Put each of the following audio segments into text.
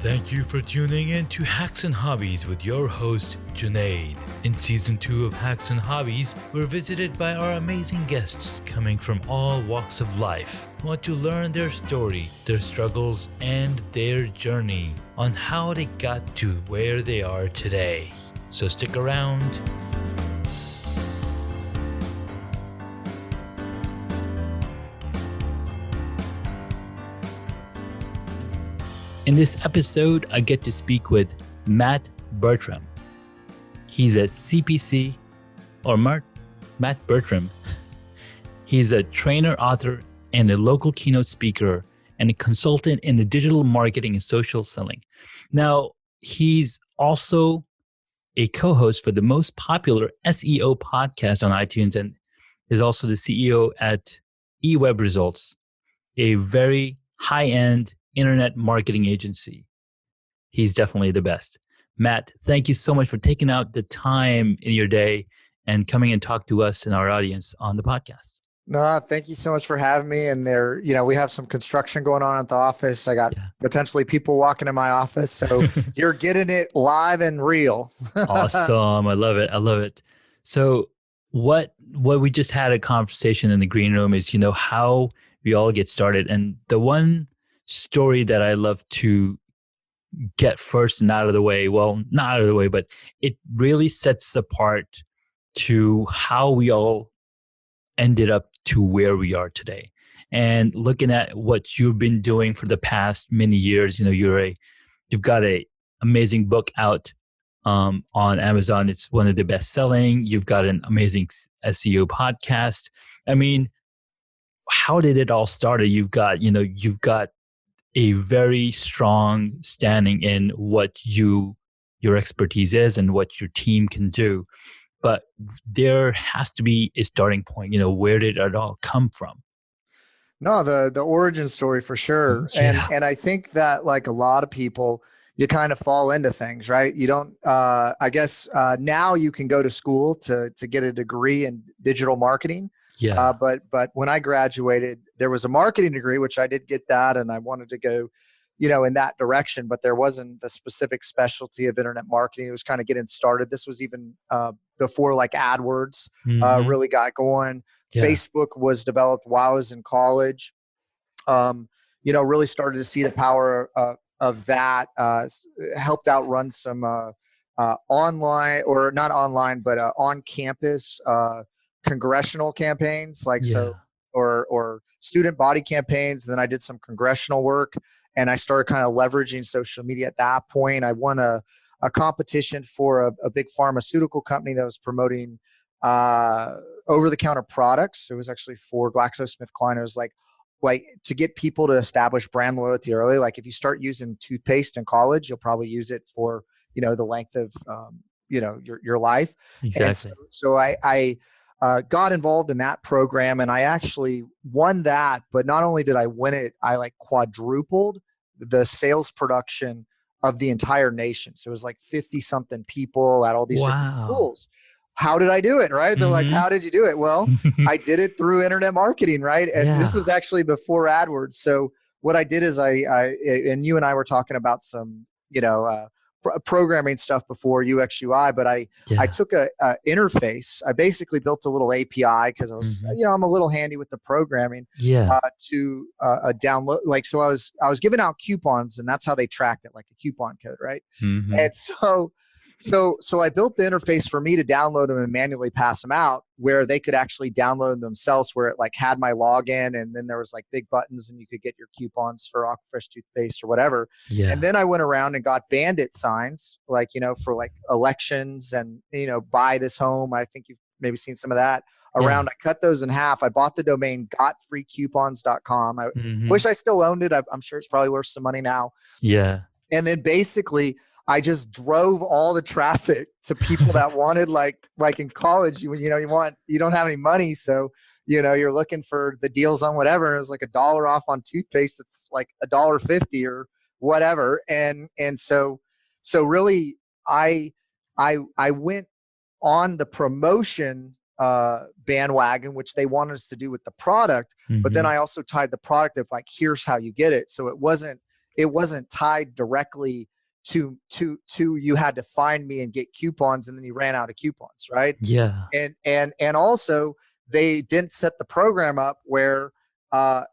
Thank you for tuning in to Hacks and Hobbies with your host, Junaid. In Season 2 of Hacks and Hobbies, we're visited by our amazing guests coming from all walks of life. We want to learn their story, their struggles, and their journey on how they got to where they are today. So stick around. In this episode, I get to speak with Matt Bertram. He's a CPC, or Matt Bertram. He's a trainer, author, and a local keynote speaker, and a consultant in the digital marketing and social selling. Now, he's also a co-host for the most popular SEO podcast on iTunes, and is also the CEO at EWebResults, a very high-end internet marketing agency. He's definitely the best. Matt, thank you so much for taking out the time in your day and coming and talk to us and our audience on the podcast. No, thank you so much for having me. And we have some construction going on at the office. I got potentially people walking in my office. So you're getting it live and real. Awesome. I love it. So what we just had a conversation in the green room is, how we all get started. And the one story that I love to get first and out of the way, well, not out of the way, but it really sets apart to how we all ended up to where we are today. And looking at what you've been doing for the past many years, you've got a amazing book out on Amazon. It's one of the best selling. You've got an amazing SEO podcast. I mean, how did it all start? You've got a very strong standing in what your expertise is and what your team can do. But there has to be a starting point. Where did it all come from? No, the origin story for sure. Yeah. And I think that, like a lot of people, you kind of fall into things, right? You don't, I guess now you can go to school to get a degree in digital marketing. Yeah. But when I graduated, there was a marketing degree, which I did get that, and I wanted to go, in that direction. But there wasn't the specific specialty of internet marketing. It was kind of getting started. This was even before like AdWords really got going. Yeah. Facebook was developed while I was in college. Really started to see the power of that. Helped out run some online, or not online, but on campus congressional campaigns, or student body campaigns. Then I did some congressional work, and I started kind of leveraging social media at that point. I won a competition for a big pharmaceutical company that was promoting over-the-counter products. It was actually for GlaxoSmithKline. It was like to get people to establish brand loyalty early. Like if you start using toothpaste in college, you'll probably use it for the length of your life. Exactly. And so I got involved in that program, and I actually won that. But not only did I win it, I quadrupled the sales production of the entire nation. So it was 50 something people at all these different schools. How did I do it? Right? They're like, how did you do it? Well, I did it through internet marketing, right? And this was actually before AdWords. So what I did is and you and I were talking about some, programming stuff before UX UI, but I took a interface. I basically built a little API because I was, I'm a little handy with the programming. To a download. So I was giving out coupons, and that's how they tracked it, like a coupon code, right? And so I built the interface for me to download them and manually pass them out, where they could actually download them themselves, where it had my login, and then there was big buttons, and you could get your coupons for Aquafresh toothpaste or whatever. And then I went around and got bandit signs, for elections and, buy this home. I think you've maybe seen some of that around. I cut those in half. I bought the domain gotfreecoupons.com. I wish I still owned it. I'm sure it's probably worth some money now. Yeah. And then basically I just drove all the traffic to people that wanted, like in college, you don't have any money. So, you're looking for the deals on whatever. And it was $1 off on toothpaste. It's $1.50 or whatever. And so really I went on the promotion bandwagon, which they wanted us to do with the product. But then I also tied the product of here's how you get it. So it wasn't it wasn't tied directly to you had to find me and get coupons, and then you ran out of coupons, right? Yeah. And also they didn't set the program up where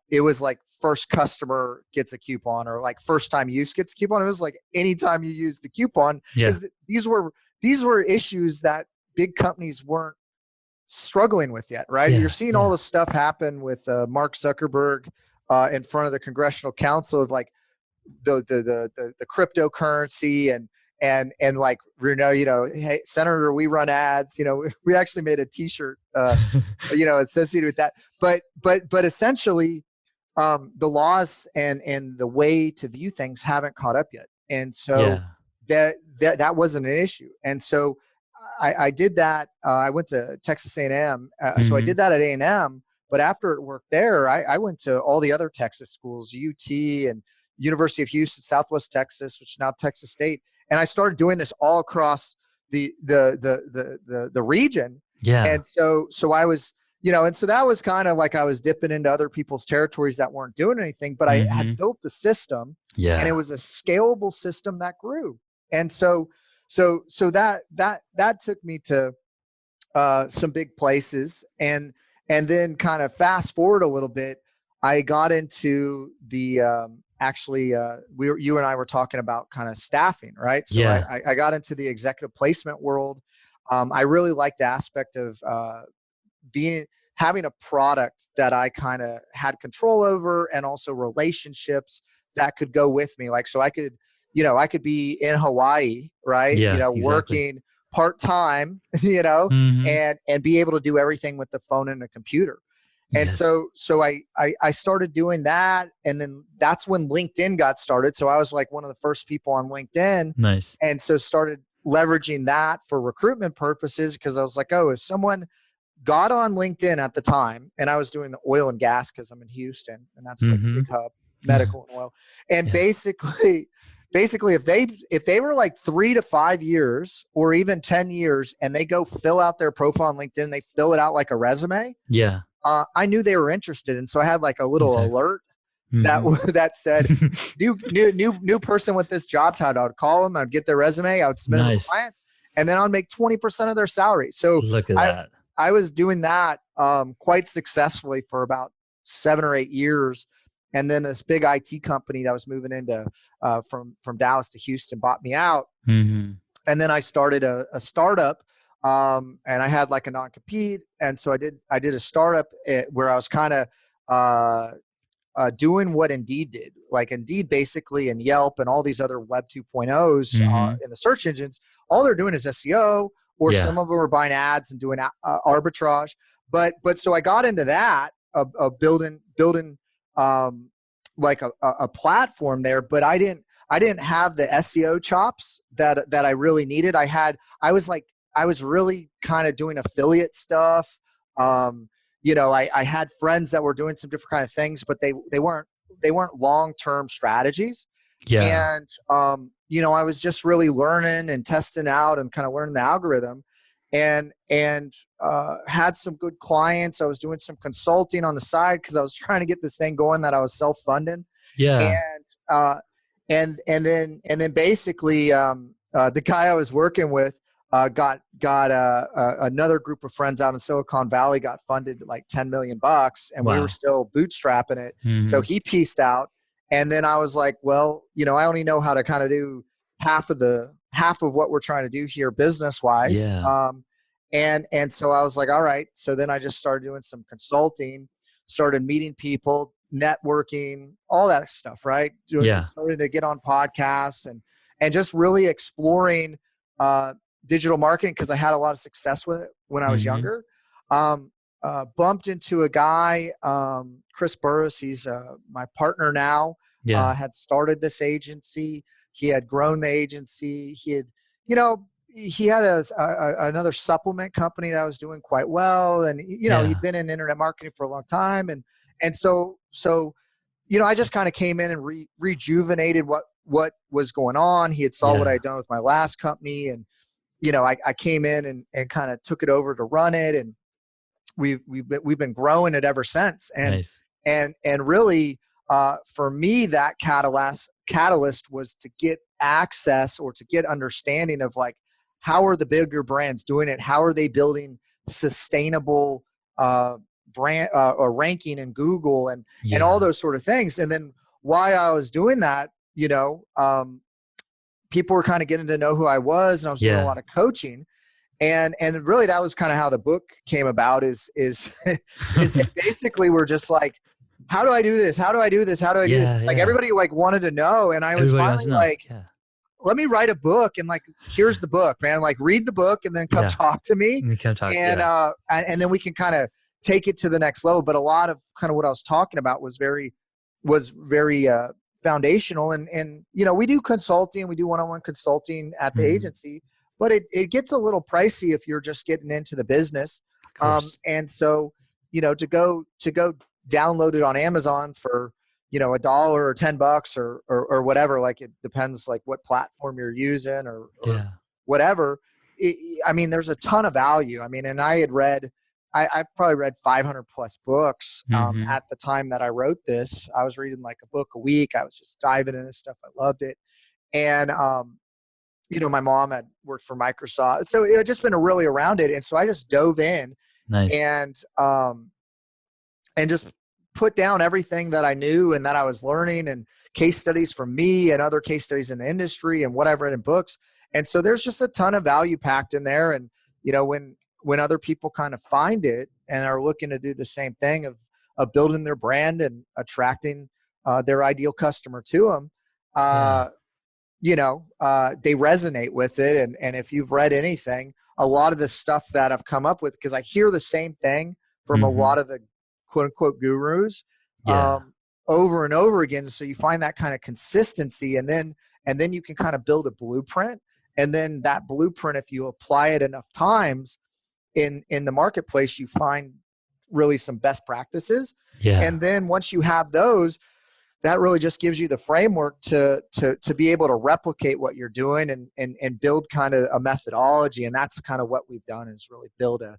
it was like first customer gets a coupon, or like first time use gets a coupon. It was like anytime you use the coupon, Yeah. because these were issues that big companies weren't struggling with yet, right? You're Yeah. seeing all Yeah. this stuff happen with Mark Zuckerberg in front of the Congressional Council of like the cryptocurrency, and like, hey, Senator, we run ads. We actually made a T-shirt, associated with that. But essentially, the laws and the way to view things haven't caught up yet, and so Yeah. that wasn't an issue. And so I did that. I went to Texas A&M, so I Hmm. did that at A&M. But after it worked there, I went to all the other Texas schools, UT and University of Houston, Southwest Texas, which is now Texas State, and I started doing this all across the region. Yeah. And so I was, and so that was kind of like I was dipping into other people's territories that weren't doing anything, but I had Hmm. built the system, and it Yeah. was a scalable system that grew. And so that took me to some big places, and then kind of fast forward a little bit, I got into the actually you and I were talking about kind of staffing, right? So Yeah. I got into the executive placement world. I really liked the aspect of being having a product that I kind of had control over, and also relationships that could go with me. Like, so I could be in Hawaii, right? Yeah. Exactly. Working part time, Hmm. and be able to do everything with the phone and a computer. And Yes. so I started doing that, and then that's when LinkedIn got started. So I was like one of the first people on LinkedIn, Nice. and so started leveraging that for recruitment purposes, because I was like, oh, if someone got on LinkedIn at the time, and I was doing the oil and gas because I'm in Houston, and that's like a Hmm. big hub, medical and oil. And Yeah. basically, if they were like 3 to 5 years or even 10 years, and they go fill out their profile on LinkedIn, they fill it out like a resume. Yeah. I knew they were interested, and so I had like a little Exactly. alert that Hmm. that said new person with this job title. I'd call them, I'd get their resume, I would submit them to a Nice. client, and then I'd make 20% of their salary. So Look at I that. I was doing that quite successfully for about 7 or 8 years, and then this big IT company that was moving into from Dallas to Houston bought me out, Hmm. and then I started a startup, and I had like a non compete, and so I did a startup where I was kind of doing what Indeed did. Like Indeed basically, and Yelp and all these other Web 2.0s Hmm. in the search engines, all they're doing is SEO, or some Yeah. of them are buying ads and doing arbitrage. But so I got into that of building like a platform there, but I didn't have the SEO chops that I really needed. I was really kind of doing affiliate stuff. I had friends that were doing some different kind of things, but they weren't long-term strategies. Yeah. And I was just really learning and testing out and kind of learning the algorithm, and had some good clients. I was doing some consulting on the side because I was trying to get this thing going that I was self-funding. Yeah. And and then basically the guy I was working with got another group of friends out in Silicon Valley got funded like $10 million, and we were Wow. still bootstrapping it. So Hmm. he pieced out, and then I was like, well, I only know how to kind of do half of what we're trying to do here business wise. Yeah. And so I was like, all right. So then I just started doing some consulting, started meeting people, networking, all that stuff, right? Yeah. Started to get on podcasts, and just really exploring digital marketing because I had a lot of success with it when I was Hmm. younger. Bumped into a guy, Chris Burris. He's my partner now. Yeah. Had started this agency. He had grown the agency. You know, he had another supplement company that was doing quite well, and he'd Yeah. been in internet marketing for a long time, and so I just kind of came in and rejuvenated what was going on. He had saw what I Yeah. had done with my last company, and I came in and kind of took it over to run it, and we've been growing it ever since. And Nice. and really, for me, that catalyst was to get access or to get understanding of like, how are the bigger brands doing it? How are they building sustainable brand or ranking in Google and all Yeah. those sort of things? And then while I was doing that, people were kind of getting to know who I was, and I was doing a Yeah. lot of coaching. And really that was kind of how the book came about is they basically were just like, how do I do this? How do I do this? How do I do this? Yeah. Like Yeah. everybody like wanted to know. And I was Everybody wants finally to know. like, Yeah. let me write a book, and like, here's the book, man. Like read the book and then come Yeah. talk to me. And you can talk. And, Yeah. and then we can kind of take it to the next level. But a lot of kind of what I was talking about was very foundational. And, we do consulting, we do one-on-one consulting at the Mhm. agency, but it gets a little pricey if you're just getting into the business. Of course. And so, to go download it on Amazon for, $1 or $10 or whatever, like it depends like what platform you're using or Yeah. whatever. I mean, there's a ton of value. I mean, and I probably read 500 plus books Hmm. at the time that I wrote this. I was reading like a book a week. I was just diving into this stuff. I loved it. And, my mom had worked for Microsoft. So it had just been really around it. And so I just dove in Nice. and just put down everything that I knew and that I was learning, and case studies from me and other case studies in the industry and what I've read in books. And so there's just a ton of value packed in there. And, when other people kind of find it and are looking to do the same thing of building their brand and attracting their ideal customer to them, Yeah. they resonate with it. And if you've read anything, a lot of the stuff that I've come up with, because I hear the same thing from a Hmm. lot of the quote unquote gurus Yeah. over and over again. So you find that kind of consistency, and then you can kind of build a blueprint. And then that blueprint, if you apply it enough times in the marketplace, you find really some best practices. Yeah. And then once you have those, that really just gives you the framework to be able to replicate what you're doing and build kind of a methodology. And that's kind of what we've done, is really build a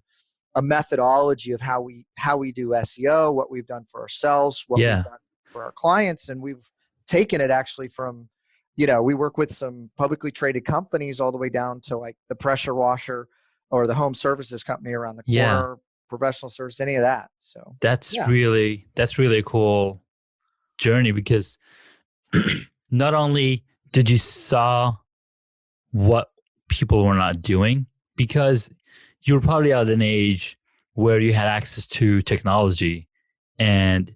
methodology of how we do SEO, what we've done for ourselves, what we've Yeah. done for our clients. And we've taken it actually from, we work with some publicly traded companies all the way down to like the pressure washer or the home services company around the Yeah. corner, professional service, any of that. So That's yeah. really a cool journey, because not only did you saw what people were not doing, because you were probably at an age where you had access to technology, and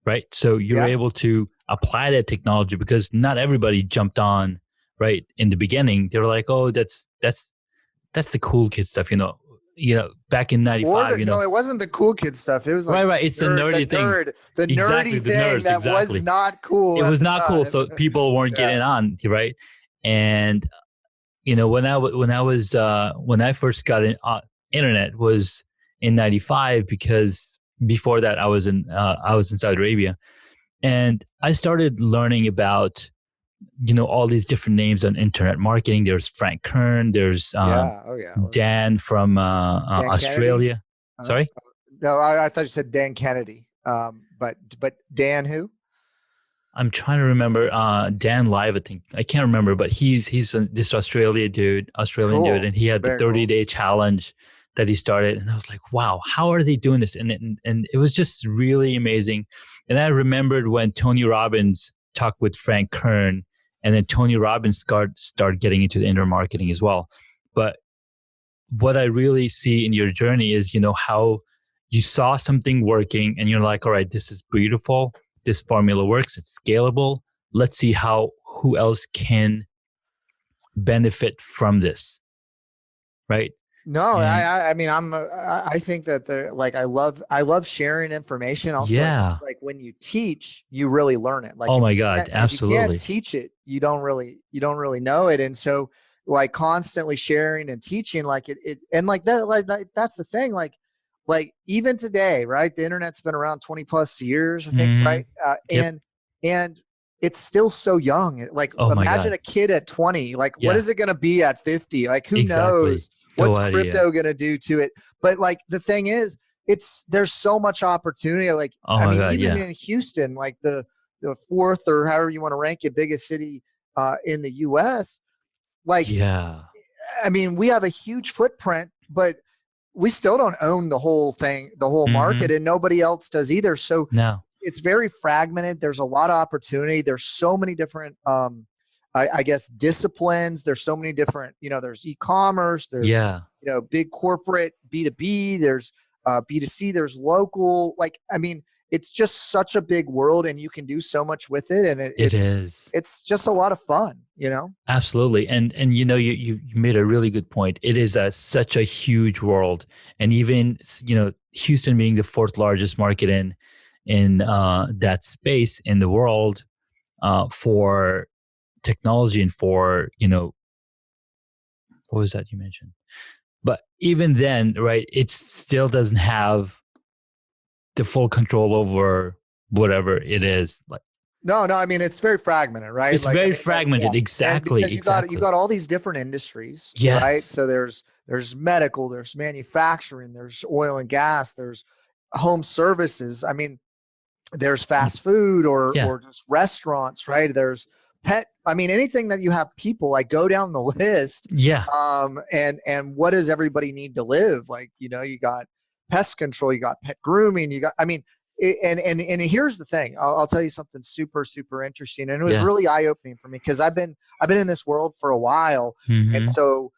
right, so you were Yeah. able to apply that technology, because not everybody jumped on right in the beginning. They were like, oh, that's the cool kid stuff, back in Or 95, no, it wasn't the cool kid stuff. It was like right, it's the nerdy things. the Exactly, nerdy the thing nerds, that was exactly. not cool It at was the not cool, time. so people weren't Yeah. getting on, right? And when I first got in internet was in 95, because before that I was in Saudi Arabia, and I started learning about all these different names on internet marketing. There's Frank Kern, there's Yeah. Oh yeah. Dan from Dan Kennedy. Australia. Sorry? No, I thought you said Dan Kennedy. But Dan who? I'm trying to remember. Dan Live, I think. I can't remember, but he's this Australian dude, Cool. and he had the Very 30-day cool. challenge that he started, and I was like, wow, how are they doing this? And it was just really amazing. And I remembered when Tony Robbins talked with Frank Kern, and then Tony Robbins started getting into the internet marketing as well. But what I really see in your journey is, how you saw something working and you're like, all right, this is beautiful. This formula works. It's scalable. Let's see who else can benefit from this. Right. No, And I mean, I think that I love sharing information. Also, I think yeah. like when you teach, you really learn it. Like Oh my God. if you can't Absolutely. teach it, you don't really know it. And so like constantly sharing and teaching, like and like that, that's the thing. Like even today, right? The internet's been around 20 plus years, I think, Hmm. right? Yep. And it's still so young. Like Oh my imagine God. a kid at 20. Like what Yeah. is it going to be at 50? Like who Exactly. knows? No What's idea. crypto going to do to it? But like the thing is, there's so much opportunity. Like Oh I my mean, God. even Yeah. in Houston, like the the fourth or however you want to rank it, biggest city in the US. Like, Yeah. I mean, we have a huge footprint, but we still don't own the whole thing, the whole Mm-hmm. market, and nobody else does either. So No. it's very fragmented. There's a lot of opportunity. There's so many different, I guess, disciplines. There's so many different, there's e-commerce, there's, Yeah. big corporate B2B, there's B2C, there's local. Like, I mean, it's just such a big world, and you can do so much with it. And It is. it's just a lot of fun. Absolutely. And you made a really good point. It is such a huge world. And even, Houston being the fourth largest market in that space in the world, for technology and for, what was that you mentioned? But even then, right, it still doesn't have the full control over whatever it is. Like, No, I mean, it's very fragmented, right? it's Like, I very mean, yeah. fragmented. And Exactly. because you Exactly. got all these different industries, right? Yes. So there's medical, there's manufacturing, there's oil and gas, there's home services. I mean, there's fast food Yeah. or just restaurants, right? There's pet. I mean, anything that you have people, like, go down the list. Yeah. And what does everybody need to live? Like, you got pest control, you got pet grooming, you got, I mean, and here's the thing. I'll tell you something super, super interesting. And it was Yeah. really eye opening for me, because I've been in this world for a while. And Mm-hmm. so,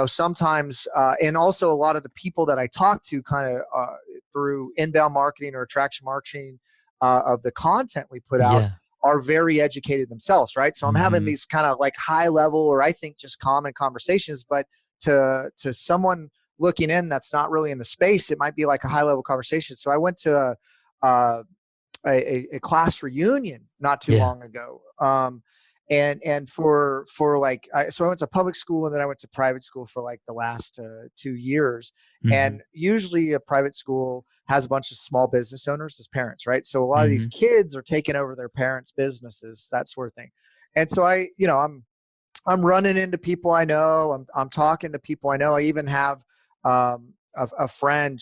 sometimes, and also a lot of the people that I talk to kind of through inbound marketing or attraction marketing of the content we put out Yeah. are very educated themselves, right? So I'm having Mm-hmm. these kind of like high level, or I think just common conversations, but to someone looking in that's not really in the space, it might be like a high level conversation. So I went to a, a class reunion not too Yeah. long ago. And for like, so I went to public school, and then I went to private school for like the last 2 years. Mm-hmm. And usually a private school has a bunch of small business owners as parents, right? So a lot of these Mm-hmm. kids are taking over their parents' businesses, that sort of thing. And so I'm running into people I know. I'm talking to people I know. I even have a friend.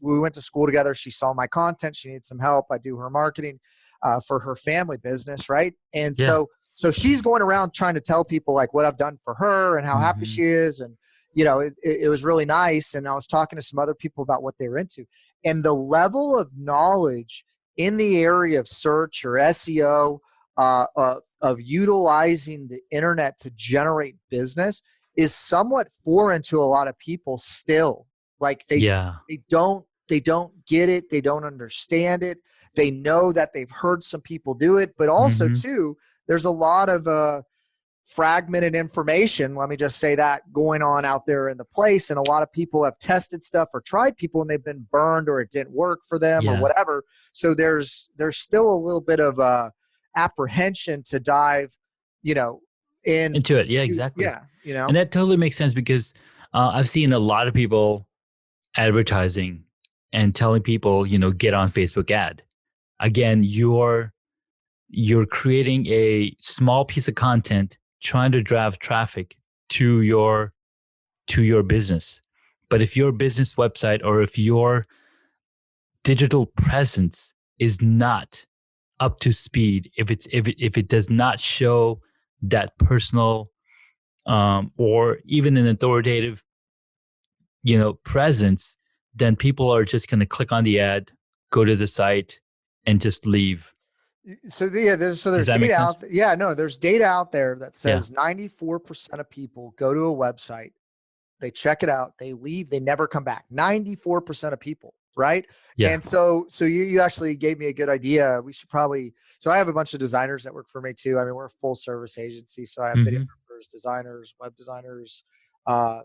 We went to school together. She saw my content. She needs some help. I do her marketing for her family business, right? And Yeah. so she's going around trying to tell people like what I've done for her and how happy Mm-hmm. she is. And it was really nice. And I was talking to some other people about what they were into, and the level of knowledge in the area of search or SEO, of utilizing the internet to generate business is somewhat foreign to a lot of people still. Like, Yeah. they don't get it, they don't understand it. They know that they've heard some people do it, but also Mm-hmm. too, there's a lot of fragmented information, let me just say, that going on out there in the place. And a lot of people have tested stuff or tried people, and they've been burned, or it didn't work for them, or Yeah. whatever. So there's still a little bit of apprehension to dive, you know, in. Into it. Yeah, exactly. Yeah. And that totally makes sense because I've seen a lot of people advertising and telling people, get on Facebook ad. Again, you're creating a small piece of content trying to drive traffic to your business. But if your business website or if your digital presence is not up to speed, if it does not show that personal, or even an authoritative, presence, then people are just going to click on the ad, go to the site, and just leave. There's Does that make data sense? out. Yeah, no, there's data out there that Yeah. says 94% of people go to a website, they check it out, they leave, they never come back. 94% of people, right? Yeah. And so you actually gave me a good idea. We should probably. So I have a bunch of designers that work for me too. I mean, we're a full service agency, so I have Mm-hmm. videographers, designers, web designers, uh,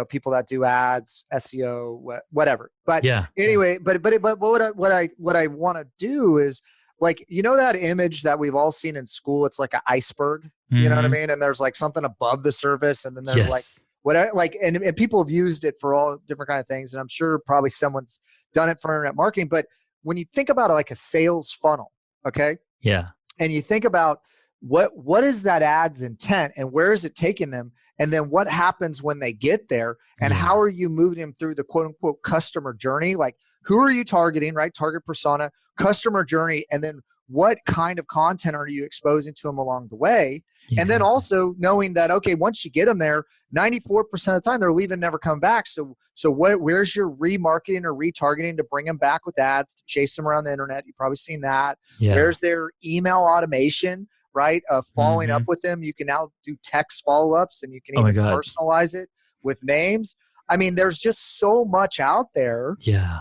people that do ads, SEO, whatever. But Yeah. Yeah. anyway, but what I want to do is, like, that image that we've all seen in school. It's like an iceberg. You know what I Mm-hmm. mean? And there's like something above the surface, and then there's like Yes. whatever, like, and people have used it for all different kind of things. And I'm sure probably someone's done it for internet marketing. But when you think about it, like a sales funnel, okay, Yeah. and you think about what is that ad's intent, and where is it taking them, and then what happens when they get there, and how Yeah. are you moving them through the quote unquote customer journey? Like, who are you targeting, right? Target persona, customer journey, and then what kind of content are you exposing to them along the way? And then Yeah. also knowing that, okay, once you get them there, 94% of the time they're leaving, never come back. So where's your remarketing or retargeting to bring them back with ads, to chase them around the internet? You've probably seen that. Yeah. Where's their email automation, right? Of following up Hmm. with them. You can now do text follow-ups, and you can Oh my even God. personalize it with names. I mean, there's just so much out there Yeah.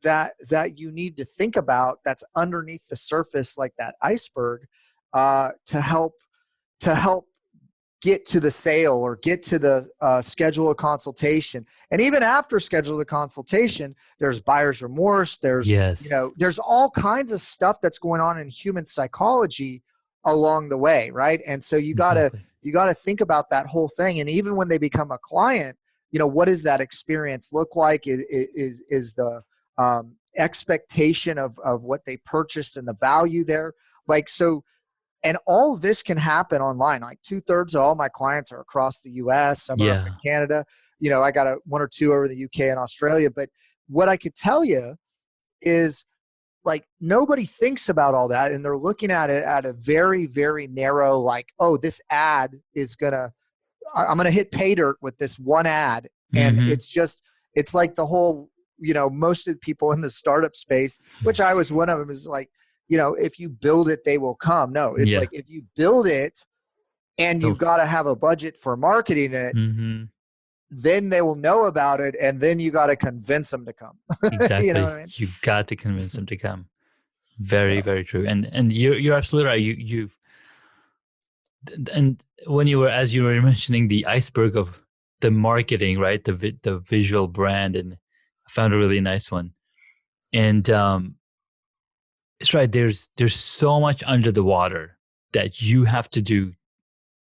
that you need to think about, that's underneath the surface, like that iceberg, to help get to the sale or get to the schedule a consultation. And even after schedule the consultation, there's buyer's remorse. Yes. There's all kinds of stuff that's going on in human psychology along the way, right? And so Exactly. you gotta think about that whole thing. And even when they become a client, what does that experience look like? Is the expectation of what they purchased and the value there, like, so. And all of this can happen online. Like 2/3 of all my clients are across the US, some are up in Yeah. Canada. I got one or two over the UK and Australia. But what I could tell you is, like, nobody thinks about all that, and they're looking at it at a very, very narrow, like, oh, this ad is I'm gonna hit pay dirt with this one ad. And Hmm. it's like the whole, most of the people in the startup space, which I was one of them, is like, if you build it, they will come. No, it's Yeah. like, if you build it and you So, got to have a budget for marketing it, hmm, then they will know about it, and then you got to convince them to come. You know what exactly. I mean? You got to convince them to come. Very, So very true. And you're absolutely right. And when as you were mentioning the iceberg of the marketing, right? The visual brand, and I found a really nice one. And it's right. There's so much under the water that you have to do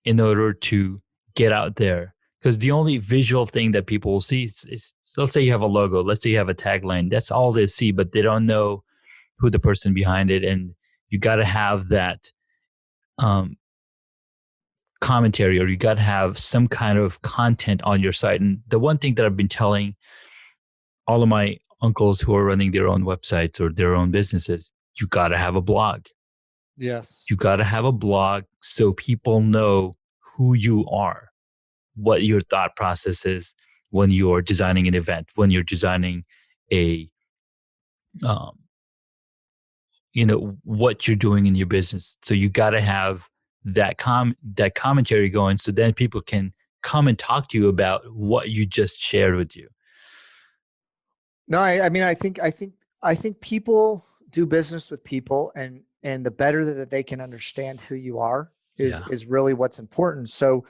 in order to get out there. Because the only visual thing that people will see is, so let's say you have a logo, let's say you have a tagline. That's all they see, but they don't know who the person behind it. And you got to have that um, commentary, or you got to have some kind of content on your site. And the one thing that I've been telling all of my uncles who are running their own websites or their own businesses, you got to have a blog. yes. You got to have a blog so people know who you are, what your thought process is when you're designing an event, when you're designing a, um, what you're doing in your business. So you got to have that commentary going, so then people can come and talk to you about what you just shared with you. No, I mean, I think people do business with people, and the better that they can understand who you are is Yeah. is really what's important. So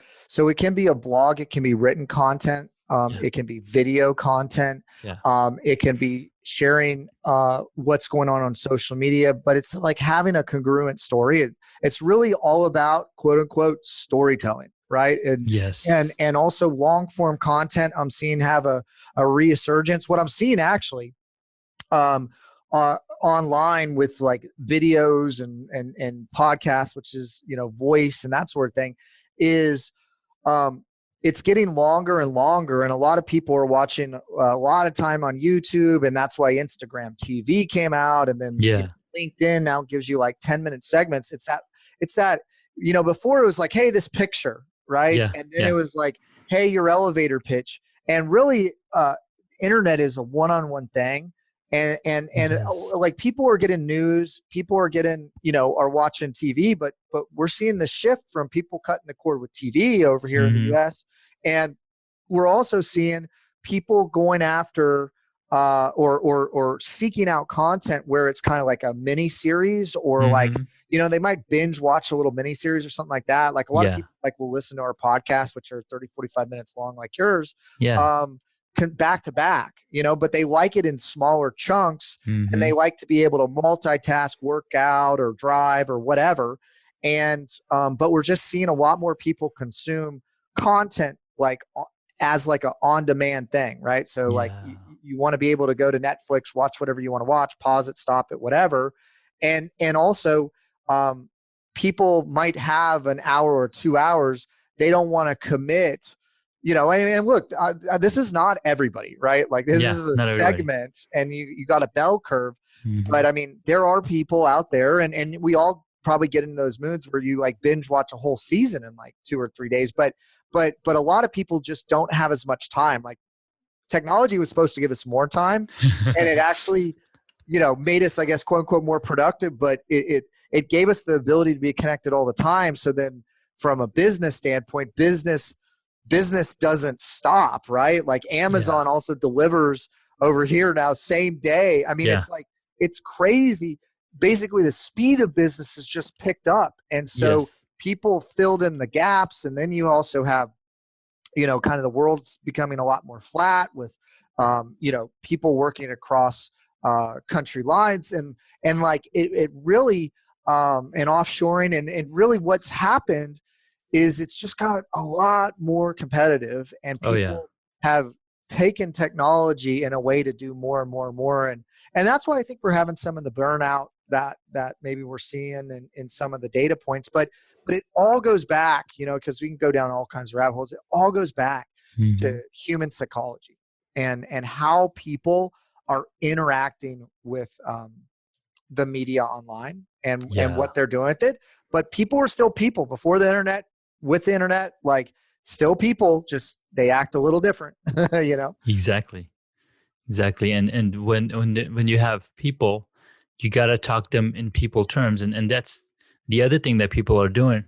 it can be a blog, it can be written content, Yeah. it can be video content, Yeah. it can be sharing what's going on social media. But it's like having a congruent story. It's really all about, quote unquote, storytelling, right? And Yes. and and also long form content, I'm seeing have a resurgence. What I'm seeing actually, um, online, with like videos and podcasts, which is, voice and that sort of thing, is, um, it's getting longer and longer, and a lot of people are watching a lot of time on YouTube, and that's why Instagram TV came out, and then Yeah. LinkedIn now gives you like 10-minute segments. It's that before it was like, hey, this picture, right, Yeah. and then it Yeah. was like, hey, your elevator pitch. And really, internet is a one-on-one thing. And Yes. like, people are getting news, people are getting, are watching TV, but we're seeing the shift from people cutting the cord with TV over here in the Hmm. US. And we're also seeing people going after, or seeking out content where it's kind of like a mini series, or like, Hmm. they might binge watch a little mini series or something like that. Like, a lot of Yeah. people, like, will listen to our podcast, which are 30-45 minutes long, like yours, Yeah. um, back to back, but they like it in smaller chunks, and they Hmm. like to be able to multitask, work out or drive or whatever. And but we're just seeing a lot more people consume content, like, as like a on-demand thing, right? So like, Yeah. you want to be able to go to Netflix, watch whatever you want to watch, pause it, stop it, whatever. And also, um, people might have an hour or 2 hours. They don't want to commit and look, this is not everybody, right? Like this Yeah, is a not everybody. segment, and you got a bell curve. Hmm. But I mean, there are people out there, and we all probably get in those moods where you like binge watch a whole season in like 2 or 3 days. But a lot of people just don't have as much time. Like technology was supposed to give us more time, and it actually, made us, I guess, quote unquote, more productive. But it gave us the ability to be connected all the time. So then, from a business standpoint, business doesn't stop, right? Like Yeah, Amazon also delivers over here now same day. I mean, yeah, it's crazy. Basically, the speed of business has just picked up, and so yes, people filled in the gaps. And then you also have, kind of the world's becoming a lot more flat with, people working across country lines, and like it really, and offshoring, and really what's happened is it's just got a lot more competitive, and oh yeah, people have taken technology in a way to do more and more and more. And that's why I think we're having some of the burnout that maybe we're seeing in some of the data points. But it all goes back, because we can go down all kinds of rabbit holes. It all goes back hmm, to human psychology and how people are interacting with the media online, and yeah, what they're doing with it. But people are still people before the internet, with the internet, like still people, just they act a little different, exactly. Exactly. And when you have people, you got to talk them in people terms. And that's the other thing that people are doing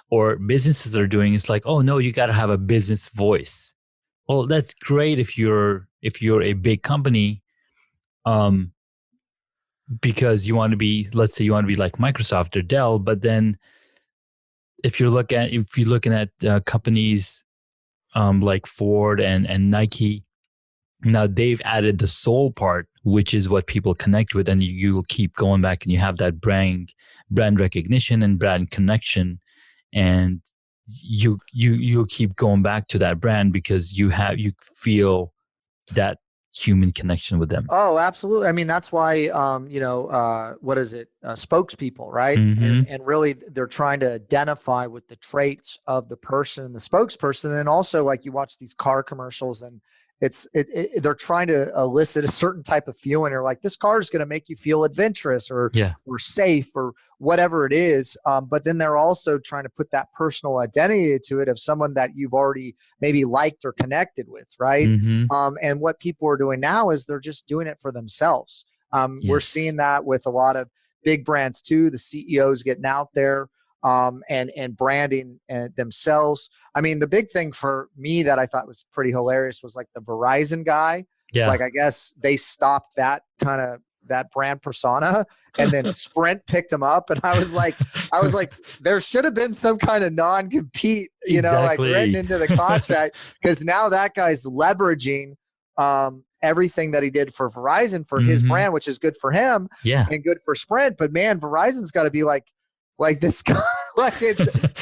or businesses are doing is like, oh no, you got to have a business voice. Well, that's great if you're a big company, um, because you want to be, let's say you want to be like Microsoft or Dell, but then if you're looking at companies like Ford and Nike. Now they've added the soul part, which is what people connect with, and you'll keep going back, and you have that brand recognition and brand connection, and you'll keep going back to that brand because you feel that human connection with them. Oh, absolutely. I mean, that's why, what is it? Spokespeople, right? Mm-hmm. And really, they're trying to identify with the traits of the person and the spokesperson. And then also, like you watch these car commercials, and they're trying to elicit a certain type of feeling, or like this car is going to make you feel adventurous Yeah. or safe or whatever it is. But then they're also trying to put that personal identity to it of someone that you've already maybe liked or connected with, right? Mm-hmm. And what people are doing now is they're just doing it for themselves. We're Yes. seeing that with a lot of big brands too. The CEOs getting out there, and branding themselves. I mean, the big thing for me that I thought was pretty hilarious was like the Verizon guy. Yeah. Like, I guess they stopped that brand persona, and then Sprint picked him up. And I was like, there should have been some kind of non-compete, like written Exactly. into the contract, because now that guy's leveraging everything that he did for Verizon for his Mm-hmm. brand, which is good for him Yeah. and good for Sprint. But man, Verizon's got to be like this guy, like and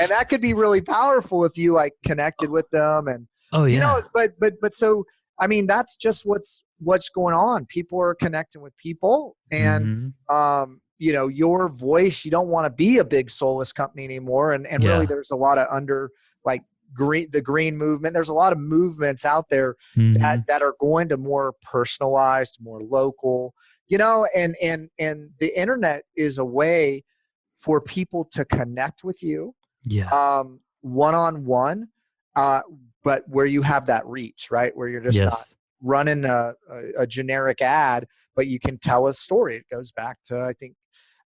that could be really powerful if you like connected with them, and Oh yeah. but so I mean, that's just what's going on. People are connecting with people, and Mm-hmm. your voice. You don't want to be a big soulless company anymore, and really, Yeah. there's a lot of like the green movement. There's a lot of movements out there Mm-hmm. that are going to more personalized, more local, and the internet is a way for people to connect with you Yeah. one on one, but where you have that reach, right? Where you're just not Yes. running a generic ad, but you can tell a story. It goes back to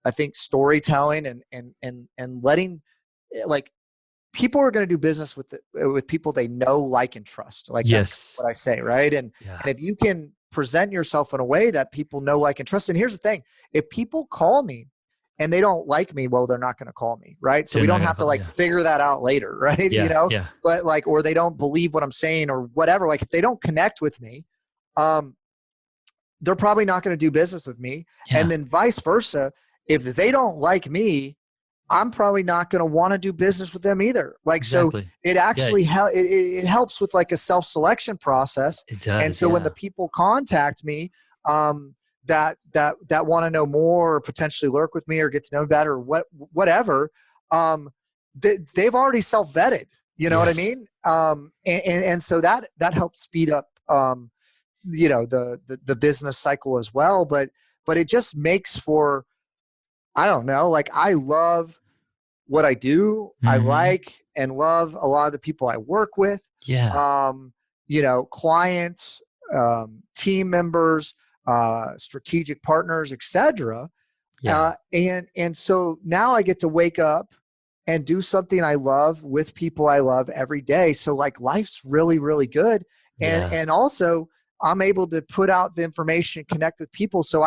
I think storytelling, and letting, like, people are going to do business with people they know, like, and trust. Like, that's Yes. what I say, right? And Yeah. if you can present yourself in a way that people know, like, and trust. And here's the thing: if people call me and they don't like me, well, they're not going to call me, right? So They're we not don't gonna have to call. like Yeah. figure that out later, right? Yeah. Yeah. But like, or they don't believe what I'm saying or whatever. Like, if they don't connect with me, um, they're probably not going to do business with me. And Yeah. then vice versa. If they don't like me, I'm probably not going to want to do business with them either. Like, so Exactly. it Yeah. actually it helps with like a self-selection process. It And does. so when the Yeah. people contact me, that want to know more or potentially lurk with me or get to know better or whatever, they've already self-vetted. You know what I Yes. mean? And so that helped speed up, the business cycle as well. But it just makes for, I don't know, like I love what I do. I Mm-hmm. like and love a lot of the people I work with, Yeah. clients, team members, strategic partners, etc. Yeah. And so now I get to wake up and do something I love with people I love every day. So like life's really, really good. Yeah. And also I'm able to put out the information, connect with people so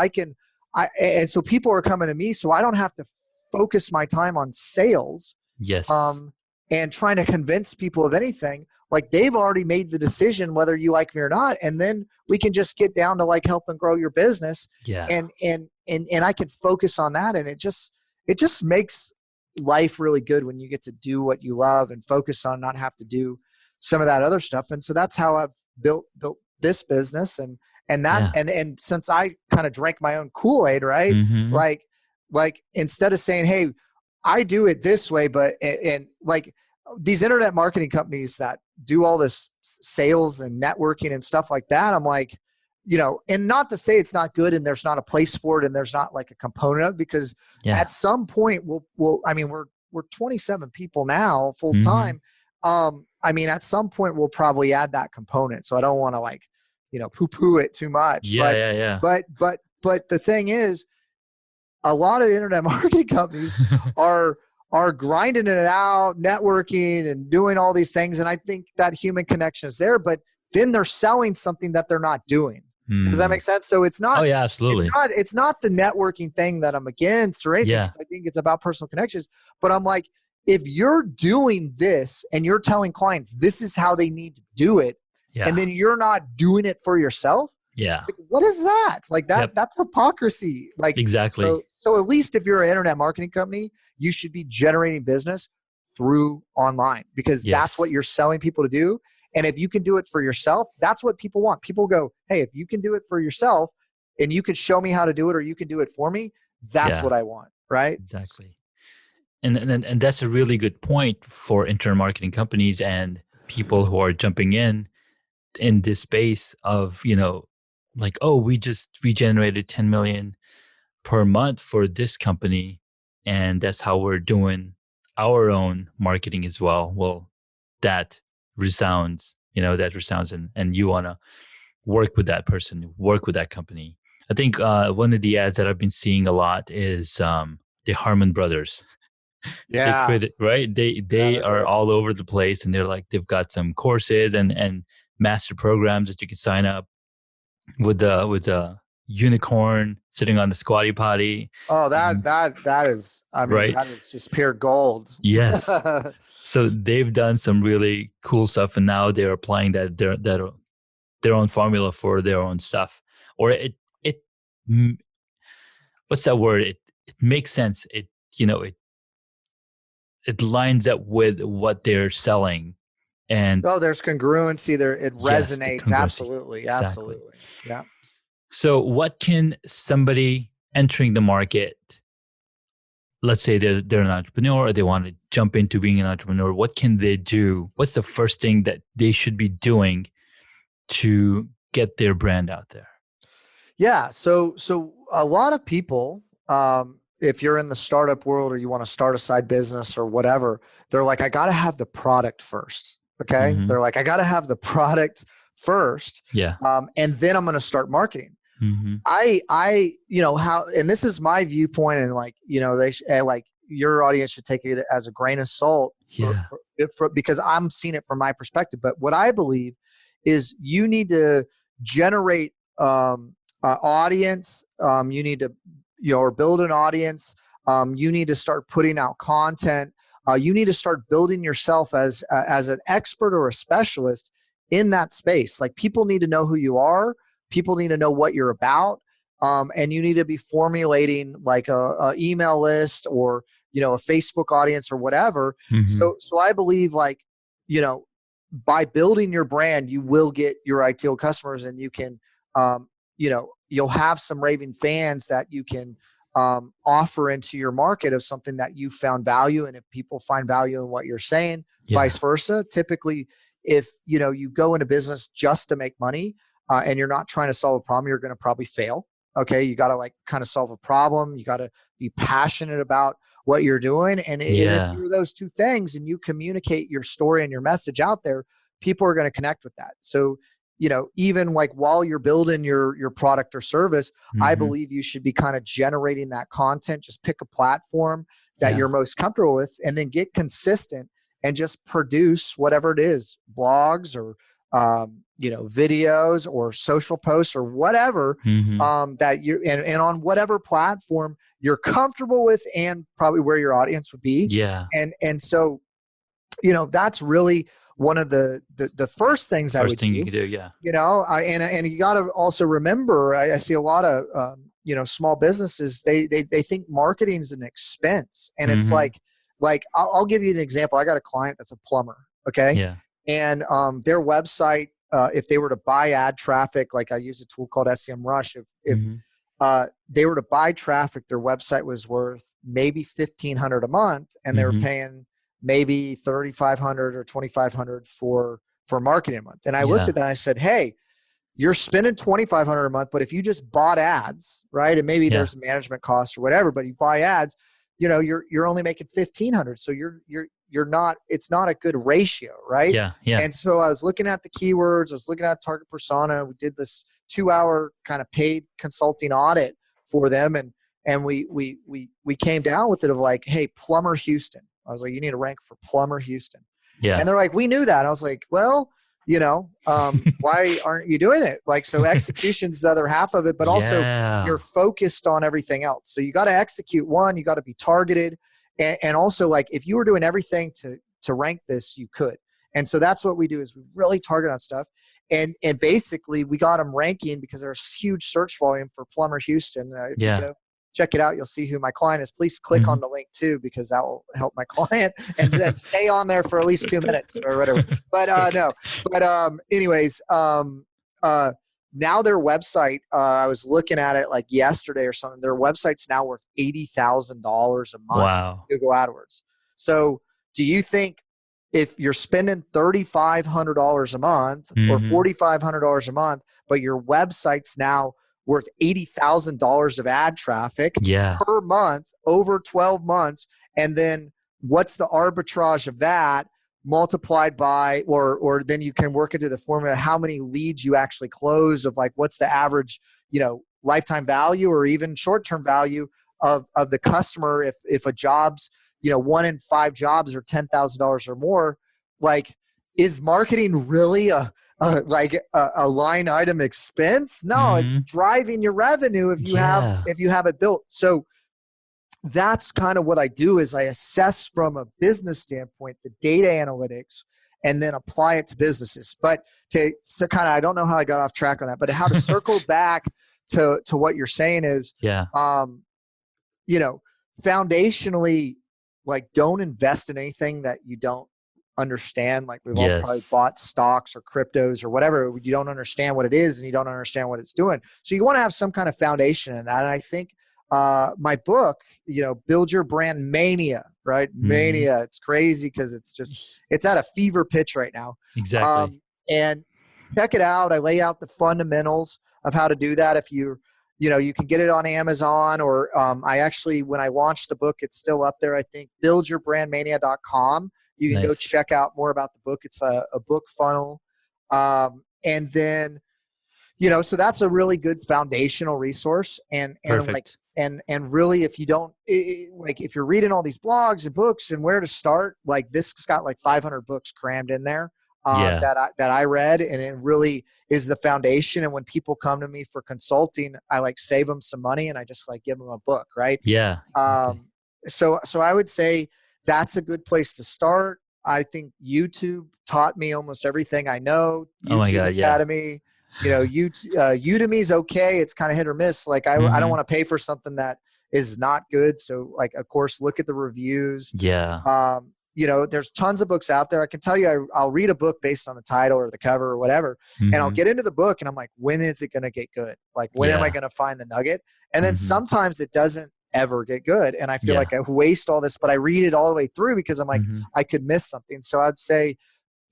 and so people are coming to me so I don't have to focus my time on sales, Yes. um, and trying to convince people of anything. Like they've already made the decision whether you like me or not, and then we can just get down to like helping grow your business, Yeah. and I can focus on that, and it just makes life really good when you get to do what you love and focus on not have to do some of that other stuff. And so that's how I've built this business, Yeah. and since I kind of drank my own Kool-Aid, right? Mm-hmm. Like instead of saying, hey, I do it this way, but and like these internet marketing companies that do all this sales and networking and stuff like that, I'm like, and not to say it's not good and there's not a place for it and there's not like a component of it, because Yeah. at some point I mean, we're 27 people now full Mm-hmm. time. I mean, at some point we'll probably add that component. So I don't want to like, poo-poo it too much, Yeah. Yeah. Yeah. but the thing is, a lot of the internet marketing companies are grinding it out, networking and doing all these things. And I think that human connection is there, but then they're selling something that they're not doing. Does that Mm. make sense? So it's Oh not, yeah, it's absolutely. not, it's not the networking thing that I'm against or anything, Yeah. because I think it's about personal connections. But I'm like, if you're doing this and you're telling clients this is how they need to do it, and Yeah. then you're not doing it for yourself, Yeah. like, what is that? Like Yep. that's hypocrisy. Like, Exactly. so at least if you're an internet marketing company, you should be generating business through online, because that's what Yes. you're selling people to do. And if you can do it for yourself, that's what people want. People go, hey, if you can do it for yourself and you can show me how to do it, or you can do it for me, that's Yeah. what I want. Right. Exactly. And that's a really good point for internet marketing companies and people who are jumping in this space of, like, oh, we generated 10 million per month for this company, and that's how we're doing our own marketing as well. Well, that resounds, and you want to work with that person, work with that company. I think one of the ads that I've been seeing a lot is the Harmon Brothers. They Yeah. created, right? Yeah, They they're are big. all over the place, and they've got some courses and master programs that you can sign up with a unicorn sitting on the squatty potty. Oh, Um, that is, I mean, right? that is just pure gold. Yes. So they've done some really cool stuff, and now they're applying their own formula for their own stuff. Or it mm, what's that word? It makes sense. It lines up with what they're selling, and Oh, there's congruency there. It yes, the resonates. congruency. Absolutely. Exactly. Absolutely. Yeah. So, what can somebody entering the market, let's say they're an entrepreneur or they want to jump into being an entrepreneur, what can they do? What's the first thing that they should be doing to get their brand out there? Yeah. So a lot of people, if you're in the startup world or you want to start a side business or whatever, they're like, I got to have the product first. Okay. Mm-hmm. They're like, I got to have the product first. Yeah. And then I'm going to start marketing. Mm-hmm. How, and this is my viewpoint, and like, like your audience should take it as a grain of salt Yeah. because I'm seeing it from my perspective. But what I believe is you need to generate, audience. You need to, or build an audience. You need to start putting out content. You need to start building yourself as an expert or a specialist in that space. Like people need to know who you are. People need to know what you're about. And you need to be formulating like a email list or, a Facebook audience or whatever. Mm-hmm. So I believe like, you know, by building your brand, you will get your ideal customers, and you can, you'll have some raving fans that you can offer into your market of something that you found value. And if people find value in what you're saying, Yeah. vice versa, typically if you go into business just to make money, and you're not trying to solve a problem, you're going to probably fail. Okay, you got to like kind of solve a problem. You got to be passionate about what you're doing, and if Yeah. you're those two things, and you communicate your story and your message out there, people are going to connect with that. So even like while you're building your product or service, I Hmm. believe you should be kind of generating that content. Just pick a platform that Yeah. you're most comfortable with, and then get consistent and just produce whatever it is, blogs or videos or social posts or whatever, Hmm. that you and on whatever platform you're comfortable with, and probably where your audience would be. Yeah. And so that's really one of the first things I First would thing you do. can do. Yeah. And you got to also remember, I see a lot of small businesses, they think marketing is an expense, and it's Hmm. like I'll give you an example. I got a client that's a plumber, okay, Yeah. and their website, if they were to buy ad traffic, like I use a tool called SEMrush, if Hmm. they were to buy traffic, their website was worth maybe $1,500 a month, and they were Hmm. paying maybe $3,500 or $2,500 for marketing a month. And I looked Yeah. at that and I said, hey, you're spending $2,500 a month, but if you just bought ads, right, and maybe Yeah. there's management costs or whatever, but you buy ads, you're only making 1,500. So you're not, it's not a good ratio, right? Yeah. Yeah. And so I was looking at the keywords, I was looking at target persona. We did this 2-hour kind of paid consulting audit for them, and we came down with it of like, hey, Plumber Houston. I was like, you need to rank for Plumber Houston. Yeah. And they're like, we knew that. I was like, well, why aren't you doing it? Like, so execution's the other half of it, but also you're Yeah. focused on everything else. So you got to execute one, you got to be targeted. And also, like, if you were doing everything to rank this, you could. And so that's what we do, is we really target on stuff. And basically we got them ranking because there's huge search volume for Plumber Houston. If you Yeah. go check it out, you'll see who my client is. Please click Hmm. on the link too, because that will help my client, and stay on there for at least 2 minutes or whatever. But no, but anyways, now their website, I was looking at it like yesterday or something. Their website's now worth $80,000 a month Wow. Google AdWords. So do you think if you're spending $3,500 a month or Hmm. $4,500 a month, but your website's now worth $80,000 of ad traffic Yeah. per month over 12 months, and then what's the arbitrage of that multiplied by, or then you can work into the formula how many leads you actually close, of like what's the average lifetime value or even short-term value of the customer, if a job's 1 in 5 jobs are $10,000 or more. Like, is marketing really a line item expense? No, it's Hmm. driving your revenue Yeah. if you have it built. So that's kind of what I do, is I assess from a business standpoint the data analytics, and then apply it to businesses. But to kind of, I don't know how I got off track on that, but how to circle back to what you're saying is, Yeah. um, foundationally, like, don't invest in anything that you don't understand. Like, we've all probably Yes. bought stocks or cryptos or whatever. You don't understand what it is, and you don't understand what it's doing. So you want to have some kind of foundation in that. And I think my book, Build Your Brand Mania, right? Hmm. Mania. It's crazy because it's at a fever pitch right now. Exactly. And check it out. I lay out the fundamentals of how to do that. If you can get it on Amazon, or I actually, when I launched the book, it's still up there. I think buildyourbrandmania.com. You can go Nice. check out more about the book. It's a book funnel. And then, so that's a really good foundational resource. And like, Perfect. and really, if you don't like, if you're reading all these blogs and books and where to start, like, this has got like 500 books crammed in there, Yeah. that I read, and it really is the foundation. And when people come to me for consulting, I like save them some money, and I just like give them a book, right? Yeah. Exactly. Um, so I would say that's a good place to start. I think YouTube taught me almost everything I know. Oh my YouTube God. Yeah. Academy, Udemy's okay. It's kind of hit or miss. Like, I don't Hmm. want to pay for something that is not good. So, like, of course, look at the reviews. Yeah. There's tons of books out there. I can tell you, I'll read a book based on the title or the cover or whatever, and I'll Hmm. get into the book, and I'm like, when is it going to get good? Like, when am I Yeah. going to find the nugget? And then Hmm. sometimes it doesn't ever get good, and I feel Yeah. like I waste all this, but I read it all the way through because I'm like, Hmm. I could miss something. So I'd say,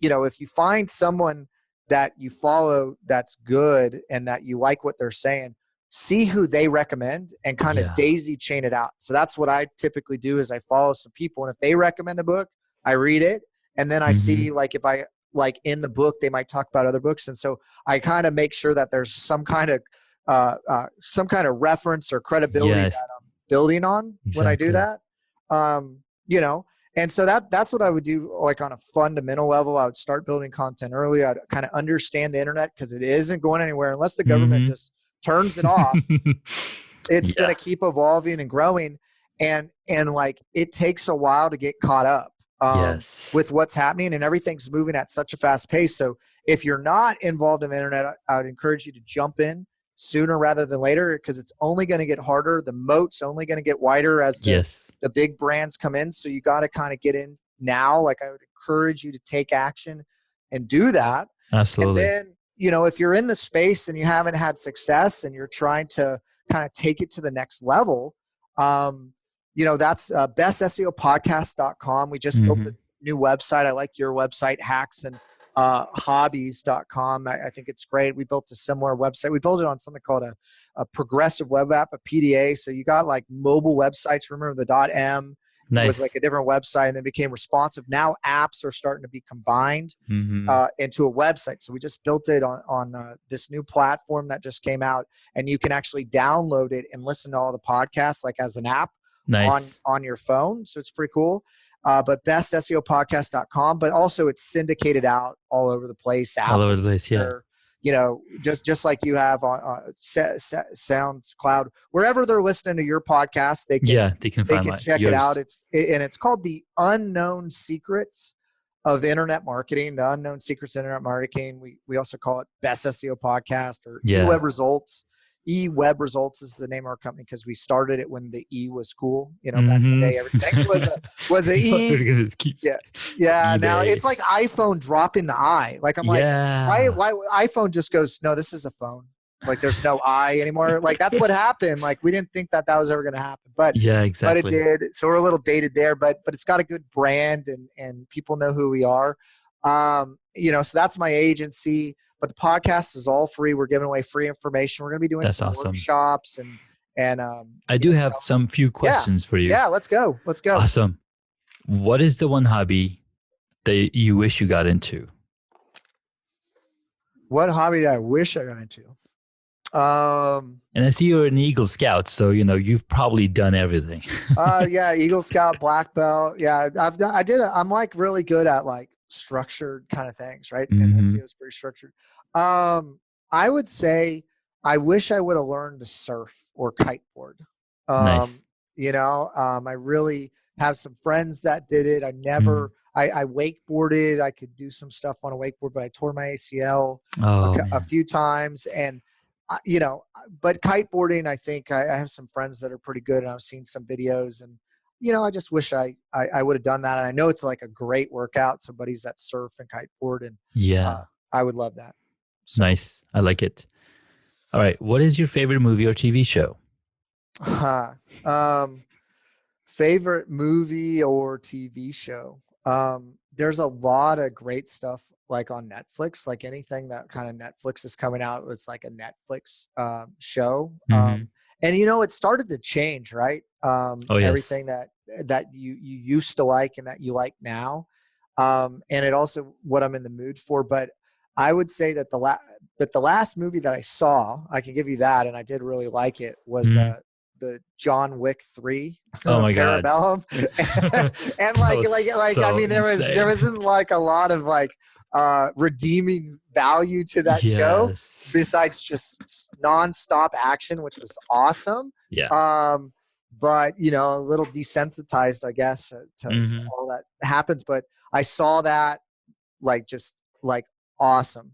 if you find someone that you follow that's good and that you like what they're saying, see who they recommend and kind of Yeah. daisy chain it out. So that's what I typically do is I follow some people, and if they recommend a book, I read it, and then I see like if I like in the book they might talk about other books, and so I kind of make sure that there's some kind of reference or credibility Yes. that I'm building on when I do Exactly. that. You know, and so that's what I would do, like on a fundamental level. I would start building content early. I'd kind of understand the internet because it isn't going anywhere unless the government just turns it off. It's going Yeah. to keep evolving and growing, and like it takes a while to get caught up Yes. with what's happening, and everything's moving at such a fast pace. So if you're not involved in the internet, I would encourage you to jump in sooner rather than later, because it's only going to get harder. The moat's only going to get wider as Yes. the big brands come in. So you got to kind of get in now. Like I would encourage you to take action and do that. And Absolutely. then, if you're in the space and you haven't had success and you're trying to kind of take it to the next level, that's bestseopodcast.com. We just built a new website. I like your website, hacks and hobbies.com. I think it's great. We built a similar website. We built it on something called a progressive web app, a PDA. So you got like mobile websites. Remember the .m was like Nice. a different website and then became responsive. Now apps are starting to be combined into a website. So we just built it on this new platform that just came out, and you can actually download it and listen to all the podcasts like as an app Nice. on your phone. So it's pretty cool. But bestseopodcast.com, but also it's syndicated out all over the place. All Apple, over the place. Yeah. just like you have on SoundCloud, wherever they're listening to your podcast, they They can find check it out. yours. It's called The Unknown Secrets of Internet Marketing. The Unknown Secrets of Internet Marketing. We also call it Best SEO Podcast or Yeah. EWebResults. EWebResults is the name of our company because we started it when the E was cool. Back in the day, everything was a E. Yeah. Now it's like iPhone dropping the I. Like I'm like, why iPhone just goes, no, this is a phone. Like there's no I anymore. Like that's what happened. Like we didn't think that was ever going to happen, but Yeah, exactly. but it did. So we're a little dated there, but it's got a good brand and people know who we are. So that's my agency. But the podcast is all free. We're giving away free information. We're going to be doing some workshops and I do have some few questions for you. Yeah, let's go. Awesome. What is the one hobby that you wish you got into? What hobby did I wish I got into? And I see you're an Eagle Scout, so you've probably done everything. Yeah, Eagle Scout, black belt. Yeah, I'm like really good at like structured kind of things, right? And SEO is pretty structured. I would say I wish I would have learned to surf or kiteboard. Nice. I really have some friends that did it. I never, I wakeboarded. I could do some stuff on a wakeboard, but I tore my ACL a few times. And, but kiteboarding, I think I have some friends that are pretty good, and I've seen some videos, and, I just wish I would have done that. And I know it's like a great workout. So buddies that surf and kiteboard, and I would love that. So. Nice. I like it. All right. What is your favorite movie or TV show? Favorite movie or TV show? There's a lot of great stuff like on Netflix, like anything that kind of Netflix is coming out was like a Netflix show. And it started to change, right? Everything that you used to like and that you like now. And it also what I'm in the mood for. But I would say that the last movie that I saw, I can give you that, and I did really like it, was the John Wick 3. Oh my God. Parabellum. And I mean, there wasn't like a lot of like redeeming value to that show besides just nonstop action, which was awesome. Yeah. But a little desensitized, I guess, to all that happens. But I saw that just awesome.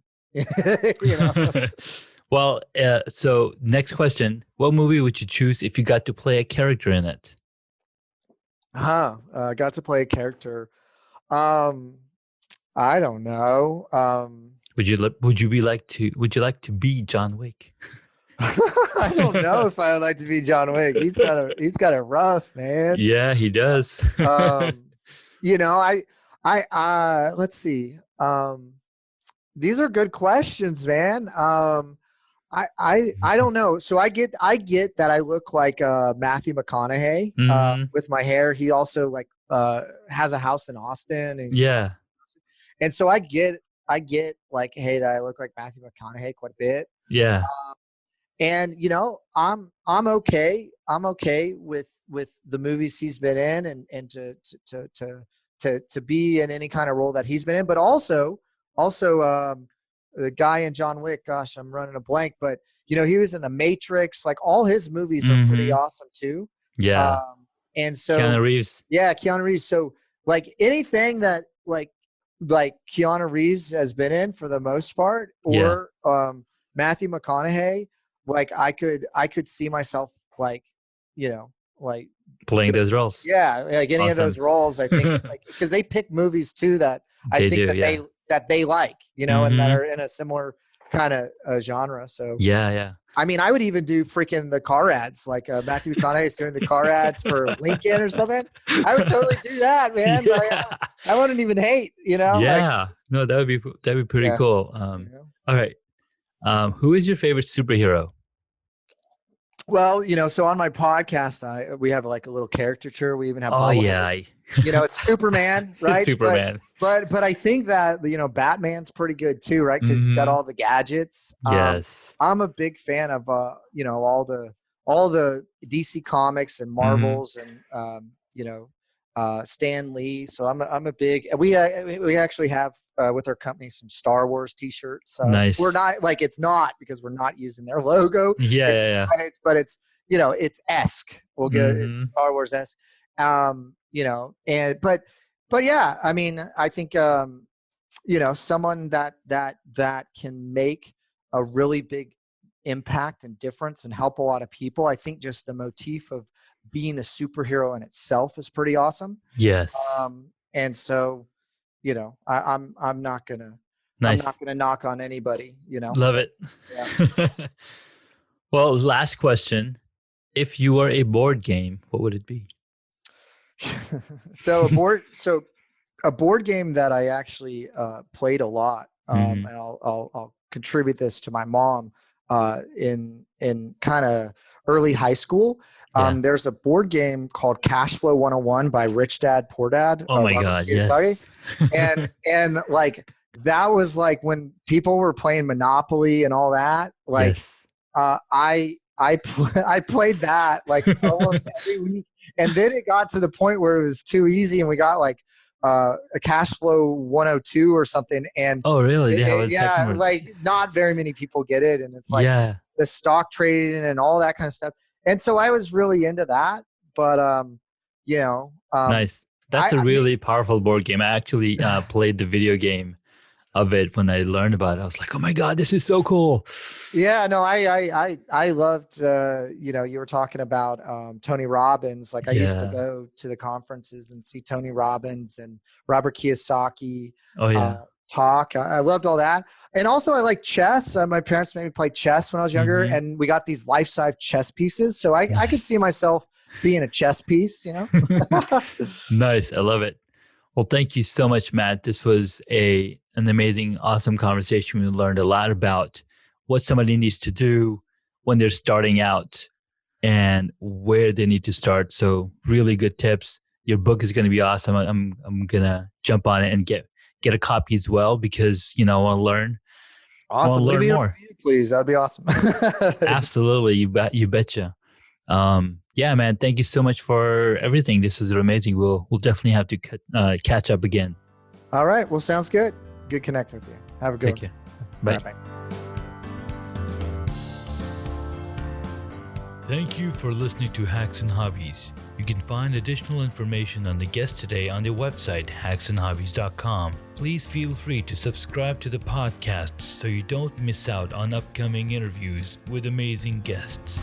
Well, so next question: what movie would you choose if you got to play a character in it? Got to play a character. I don't know. Would you like to be John Wick? I don't know if I would like to be John Wick. He's got it rough, man. Yeah, he does. Let's see. These are good questions, man. I don't know. So I get that I look like Matthew McConaughey with my hair. He also like has a house in Austin, Yeah. and so I get like, hey, that I look like Matthew McConaughey quite a bit. Yeah. And I'm okay. I'm okay with the movies he's been in, and to be in any kind of role that he's been in, but also the guy in John Wick. Gosh, I'm running a blank, but he was in The Matrix. Like all his movies are pretty awesome too. Yeah. And so Keanu Reeves. Yeah, Keanu Reeves. So like anything that like Keanu Reeves has been in for the most part, or Matthew McConaughey, like I could see myself like playing those roles. Yeah, like any of those roles. I think like because they pick movies too that they like, and that are in a similar kind of genre. So yeah. I mean, I would even do freaking the car ads, like Matthew McConaughey is doing the car ads for Lincoln or something. I would totally do that, man. Yeah. I wouldn't even hate, Yeah, like, no, that'd be pretty cool. All right, who is your favorite superhero? Well, so on my podcast, we have like a little caricature. We even have bobbleheads. It's Superman, right? Superman. But I think that Batman's pretty good too, right? Because he's got all the gadgets. Yes. I'm a big fan of all the DC comics and Marvels and Stan Lee. So I'm a big. We actually have with our company some Star Wars T-shirts. Nice. We're not like it's not because we're not using their logo. Yeah. But it's it's esque. We'll get it's Star Wars esque. But yeah, I mean, I think someone that can make a really big impact and difference and help a lot of people. I think just the motif of being a superhero in itself is pretty awesome. Yes. And so, I'm not gonna knock on anybody. Love it. Yeah. Well, last question: if you were a board game, what would it be? So a board game that I actually played a lot, and I'll contribute this to my mom in kind of early high school. There's a board game called Cash Flow 101 by Rich Dad Poor Dad. Oh my God, yes. and like that was like when people were playing Monopoly and all that. Like I played that like almost every week. And then it got to the point where it was too easy, and we got like a Cash Flow 102 or something. And oh, really? Like not very many people get it, and it's like the stock trading and all that kind of stuff. And so I was really into that. But nice. That's a really powerful board game. I actually played the video game of it when I learned about it. I was like, oh my God, this is so cool. Yeah, no, I loved, you were talking about Tony Robbins. Like I used to go to the conferences and see Tony Robbins and Robert Kiyosaki talk. I loved all that. And also I like chess. My parents made me play chess when I was younger, and we got these life-size chess pieces. So I could see myself being a chess piece, Nice. I love it. Well, thank you so much, Matt. This was an amazing, awesome conversation. We learned a lot about what somebody needs to do when they're starting out and where they need to start. So really good tips. Your book is going to be awesome. I'm going to jump on it and get a copy as well because, I want to learn. Awesome. Learn more. Please. That'd be awesome. Absolutely. You betcha. Yeah, man. Thank you so much for everything. This was amazing. We'll definitely have to catch up again. All right. Well, sounds good. Good connecting with you. Have a good one. Take care. Bye. Bye. Thank you for listening to Hacks and Hobbies. You can find additional information on the guest today on their website, hacksandhobbies.com. Please feel free to subscribe to the podcast so you don't miss out on upcoming interviews with amazing guests.